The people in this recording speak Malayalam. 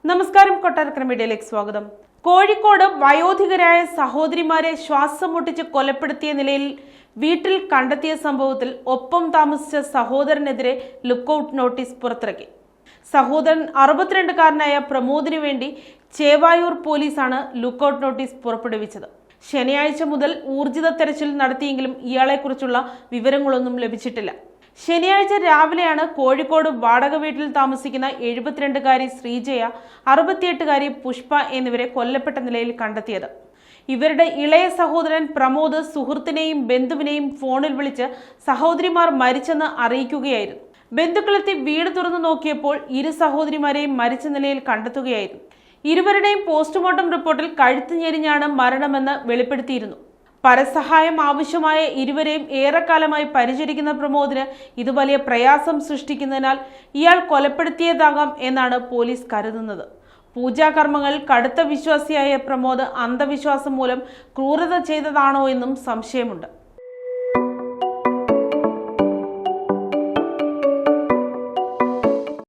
നമസ്കാരം, കൊട്ടാരക്കര മീഡിയയിലേക്ക് സ്വാഗതം. കോഴിക്കോട് വയോധികരായ സഹോദരിമാരെ ശ്വാസം മുട്ടിച്ച് കൊലപ്പെടുത്തിയ നിലയിൽ വീട്ടിൽ കണ്ടെത്തിയ സംഭവത്തിൽ ഒപ്പം താമസിച്ച സഹോദരനെതിരെ ലുക്കൌട്ട് നോട്ടീസ് പുറത്തിറക്കി. സഹോദരൻ 62-കാരനായ പ്രമോദിനു വേണ്ടി ചേവായൂർ പോലീസാണ് ലുക്കൌട്ട് നോട്ടീസ് പുറപ്പെടുവിച്ചത്. ശനിയാഴ്ച മുതൽ ഊർജിത തെരച്ചിൽ നടത്തിയെങ്കിലും ഇയാളെക്കുറിച്ചുള്ള വിവരങ്ങളൊന്നും ലഭിച്ചിട്ടില്ല. ശനിയാഴ്ച രാവിലെയാണ് കോഴിക്കോട് വാടക വീട്ടിൽ താമസിക്കുന്ന 72-കാരി ശ്രീജയ, 68-കാരി പുഷ്പ എന്നിവരെ കൊല്ലപ്പെട്ട നിലയിൽ കണ്ടെത്തിയത്. ഇവരുടെ ഇളയ സഹോദരൻ പ്രമോദ് സുഹൃത്തിനെയും ബന്ധുവിനെയും ഫോണിൽ വിളിച്ച് സഹോദരിമാർ മരിച്ചെന്ന് അറിയിക്കുകയായിരുന്നു. ബന്ധുക്കളെത്തി വീട് തുറന്നു നോക്കിയപ്പോൾ ഇരു സഹോദരിമാരെയും മരിച്ച നിലയിൽ കണ്ടെത്തുകയായിരുന്നു. ഇരുവരുടെയും പോസ്റ്റ്മോർട്ടം റിപ്പോർട്ടിൽ കഴുത്ത് ഞെരിഞ്ഞാണ് മരണമെന്ന് വെളിപ്പെടുത്തിയിരുന്നു. പരസഹായം ആവശ്യമായ ഇരുവരെയും ഏറെക്കാലമായി പരിചരിക്കുന്ന പ്രമോദിന് ഇത് വലിയ പ്രയാസം സൃഷ്ടിക്കുന്നതിനാൽ ഇയാൾ കൊലപ്പെടുത്തിയതാകാം എന്നാണ് പോലീസ് കരുതുന്നത്. പൂജാകർമ്മങ്ങളിൽ കടുത്ത വിശ്വാസിയായ പ്രമോദ് അന്ധവിശ്വാസം മൂലം ക്രൂരത ചെയ്തതാണോ എന്നും സംശയമുണ്ട്.